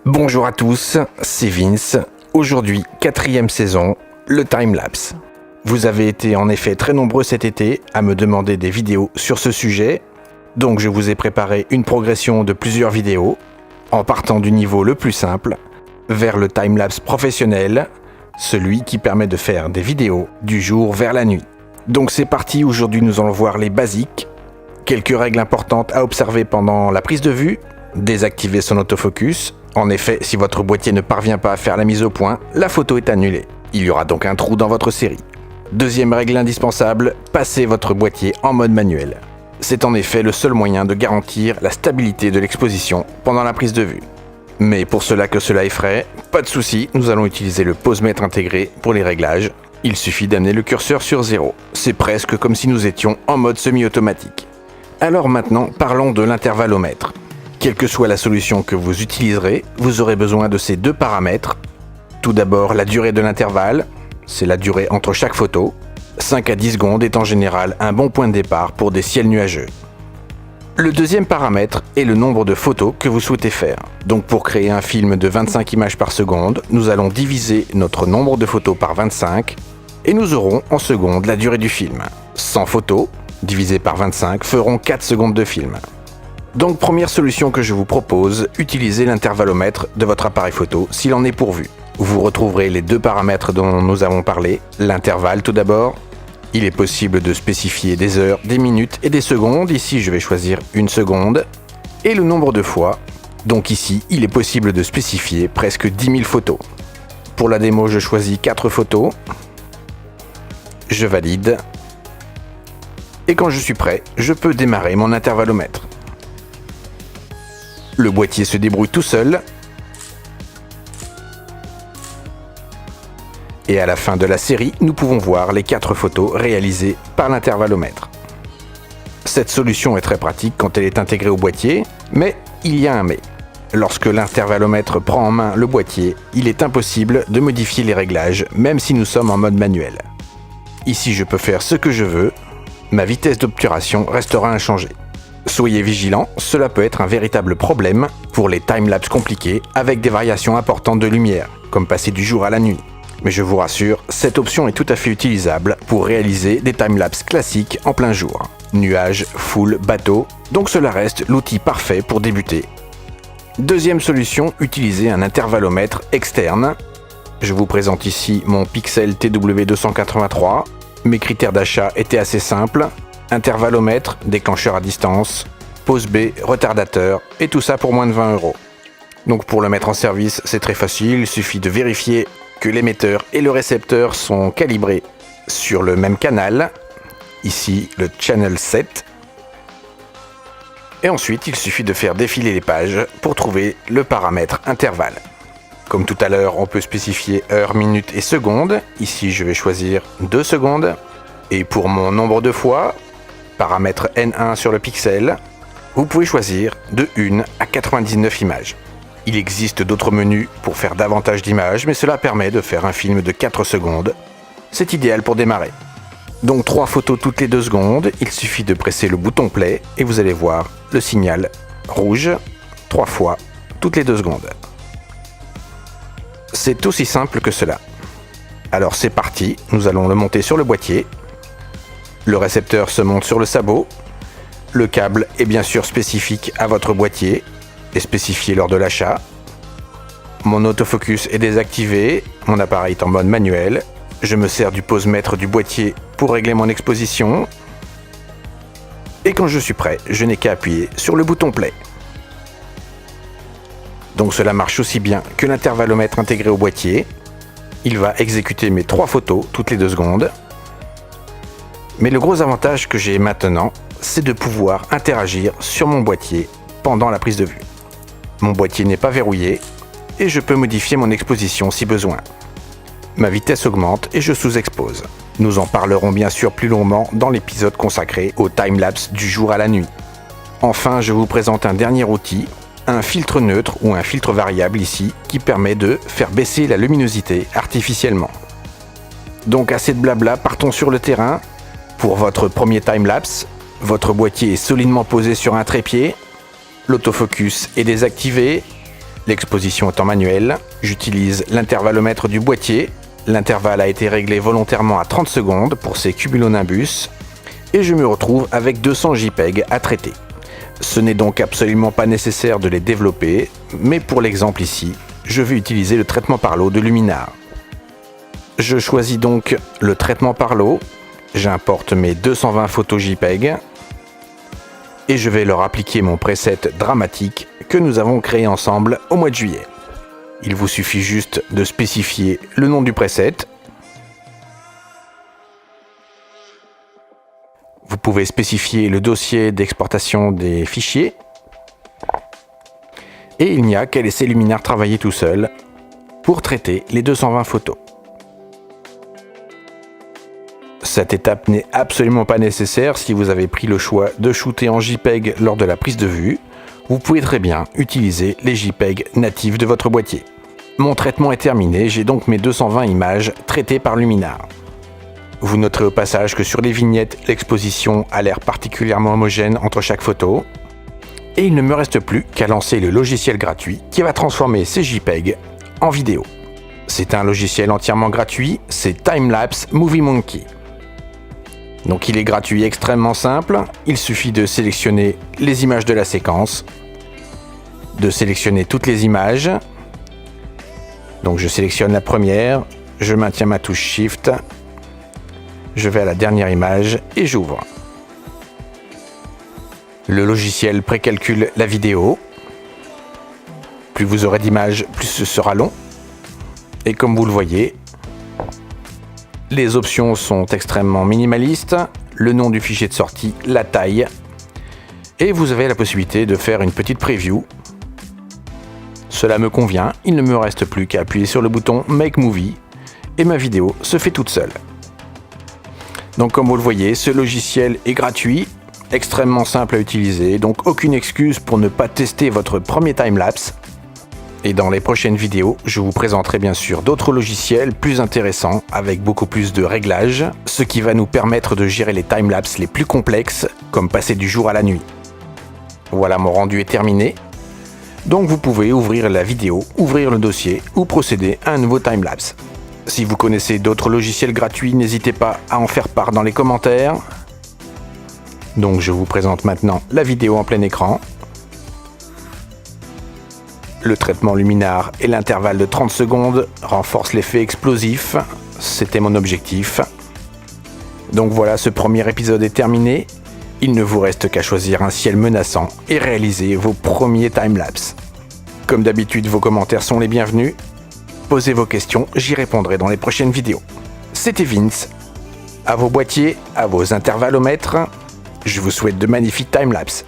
Bonjour à tous, c'est Vince. Aujourd'hui, 4e saison, le timelapse. Vous avez été en effet très nombreux cet été à me demander des vidéos sur ce sujet, donc je vous ai préparé une progression de plusieurs vidéos, en partant du niveau le plus simple, vers le timelapse professionnel, celui qui permet de faire des vidéos du jour vers la nuit. Donc c'est parti, aujourd'hui nous allons voir les basiques, quelques règles importantes à observer pendant la prise de vue, désactiver son autofocus. En effet, si votre boîtier ne parvient pas à faire la mise au point, la photo est annulée. Il y aura donc un trou dans votre série. Deuxième règle indispensable, passez votre boîtier en mode manuel. C'est en effet le seul moyen de garantir la stabilité de l'exposition pendant la prise de vue. Mais pour cela que cela effraie, pas de souci, nous allons utiliser le pose-mètre intégré pour les réglages. Il suffit d'amener le curseur sur 0. C'est presque comme si nous étions en mode semi-automatique. Alors maintenant, parlons de l'intervallomètre. Quelle que soit la solution que vous utiliserez, vous aurez besoin de ces deux paramètres. Tout d'abord, la durée de l'intervalle, c'est la durée entre chaque photo. 5 à 10 secondes est en général un bon point de départ pour des ciels nuageux. Le deuxième paramètre est le nombre de photos que vous souhaitez faire. Donc pour créer un film de 25 images par seconde, nous allons diviser notre nombre de photos par 25 et nous aurons en seconde la durée du film. 100 photos divisé par 25 feront 4 secondes de film. Donc première solution que je vous propose, utilisez l'intervallomètre de votre appareil photo s'il en est pourvu. Vous retrouverez les deux paramètres dont nous avons parlé. L'intervalle tout d'abord. Il est possible de spécifier des heures, des minutes et des secondes. Ici je vais choisir une seconde. Et le nombre de fois. Donc ici il est possible de spécifier presque 10 000 photos. Pour la démo je choisis 4 photos. Je valide. Et quand je suis prêt, je peux démarrer mon intervallomètre. Le boîtier se débrouille tout seul. Et à la fin de la série, nous pouvons voir les 4 photos réalisées par l'intervallomètre. Cette solution est très pratique quand elle est intégrée au boîtier, mais il y a un mais. Lorsque l'intervallomètre prend en main le boîtier, il est impossible de modifier les réglages, même si nous sommes en mode manuel. Ici, je peux faire ce que je veux. Ma vitesse d'obturation restera inchangée. Soyez vigilants, cela peut être un véritable problème pour les timelapses compliqués avec des variations importantes de lumière, comme passer du jour à la nuit. Mais je vous rassure, cette option est tout à fait utilisable pour réaliser des timelapses classiques en plein jour. Nuages, foule, bateau, donc cela reste l'outil parfait pour débuter. Deuxième solution, utilisez un intervallomètre externe. Je vous présente ici mon Pixel TW283. Mes critères d'achat étaient assez simples. Intervallomètre, déclencheur à distance, pose B, retardateur, et tout ça pour moins de 20 €. Donc pour le mettre en service, c'est très facile, il suffit de vérifier que l'émetteur et le récepteur sont calibrés sur le même canal, ici le channel 7. Et ensuite, il suffit de faire défiler les pages pour trouver le paramètre intervalle. Comme tout à l'heure, on peut spécifier heure, minute et seconde. Ici, je vais choisir 2 secondes. Et pour mon nombre de fois, paramètre N1 sur le pixel, vous pouvez choisir de 1 à 99 images. Il existe d'autres menus pour faire davantage d'images, mais cela permet de faire un film de 4 secondes. C'est idéal pour démarrer. Donc 3 photos toutes les 2 secondes, il suffit de presser le bouton play et vous allez voir le signal rouge 3 fois toutes les 2 secondes. C'est aussi simple que cela. Alors c'est parti, nous allons le monter sur le boîtier. Le récepteur se monte sur le sabot. Le câble est bien sûr spécifique à votre boîtier et spécifié lors de l'achat. Mon autofocus est désactivé, mon appareil est en mode manuel. Je me sers du pose-mètre du boîtier pour régler mon exposition. Et quand je suis prêt, je n'ai qu'à appuyer sur le bouton play. Donc cela marche aussi bien que l'intervallomètre intégré au boîtier. Il va exécuter mes 3 photos toutes les 2 secondes. Mais le gros avantage que j'ai maintenant, c'est de pouvoir interagir sur mon boîtier pendant la prise de vue. Mon boîtier n'est pas verrouillé et je peux modifier mon exposition si besoin. Ma vitesse augmente et je sous-expose. Nous en parlerons bien sûr plus longuement dans l'épisode consacré au timelapse du jour à la nuit. Enfin, je vous présente un dernier outil, un filtre neutre ou un filtre variable ici, qui permet de faire baisser la luminosité artificiellement. Donc assez de blabla, partons sur le terrain. Pour votre premier timelapse, votre boîtier est solidement posé sur un trépied, l'autofocus est désactivé, L'exposition est en manuel. J'utilise l'intervallomètre du boîtier. L'intervalle a été réglé volontairement à 30 secondes pour ces cumulonimbus. Et je me retrouve avec 200 JPEG à traiter. Ce n'est donc absolument pas nécessaire de les développer, mais pour l'exemple ici, je vais utiliser le traitement par l'eau de Luminar. Je choisis donc le traitement par l'eau, j'importe mes 220 photos JPEG et je vais leur appliquer mon preset dramatique que nous avons créé ensemble au mois de juillet. Il vous suffit juste de spécifier le nom du preset. Vous pouvez spécifier le dossier d'exportation des fichiers. Et il n'y a qu'à laisser Luminar travailler tout seul pour traiter les 220 photos. Cette étape n'est absolument pas nécessaire si vous avez pris le choix de shooter en JPEG lors de la prise de vue. Vous pouvez très bien utiliser les JPEG natifs de votre boîtier. Mon traitement est terminé, j'ai donc mes 220 images traitées par Luminar. Vous noterez au passage que sur les vignettes, l'exposition a l'air particulièrement homogène entre chaque photo. Et il ne me reste plus qu'à lancer le logiciel gratuit qui va transformer ces JPEG en vidéo. C'est un logiciel entièrement gratuit, c'est Timelapse Movie Monkey. Donc il est gratuit, extrêmement simple. Il suffit de sélectionner les images de la séquence, de sélectionner toutes les images. Donc je sélectionne la première, je maintiens ma touche Shift, je vais à la dernière image et j'ouvre. Le logiciel précalcule la vidéo. Plus vous aurez d'images, plus ce sera long. Et comme vous le voyez, les options sont extrêmement minimalistes. Le nom du fichier de sortie, la taille. Et vous avez la possibilité de faire une petite preview. Cela me convient, il ne me reste plus qu'à appuyer sur le bouton Make Movie et ma vidéo se fait toute seule. Donc comme vous le voyez, ce logiciel est gratuit, extrêmement simple à utiliser, donc aucune excuse pour ne pas tester votre premier timelapse. Et dans les prochaines vidéos, je vous présenterai bien sûr d'autres logiciels plus intéressants avec beaucoup plus de réglages, ce qui va nous permettre de gérer les timelapses les plus complexes, comme passer du jour à la nuit. Voilà, mon rendu est terminé. Donc vous pouvez ouvrir la vidéo, ouvrir le dossier ou procéder à un nouveau timelapse. Si vous connaissez d'autres logiciels gratuits, n'hésitez pas à en faire part dans les commentaires. Donc je vous présente maintenant la vidéo en plein écran. Le traitement Luminar et l'intervalle de 30 secondes renforcent l'effet explosif. C'était mon objectif. Donc voilà, ce premier épisode est terminé. Il ne vous reste qu'à choisir un ciel menaçant et réaliser vos premiers timelapses. Comme d'habitude, vos commentaires sont les bienvenus. Posez vos questions, j'y répondrai dans les prochaines vidéos. C'était Vince. À vos boîtiers, à vos intervallomètres, je vous souhaite de magnifiques timelapses.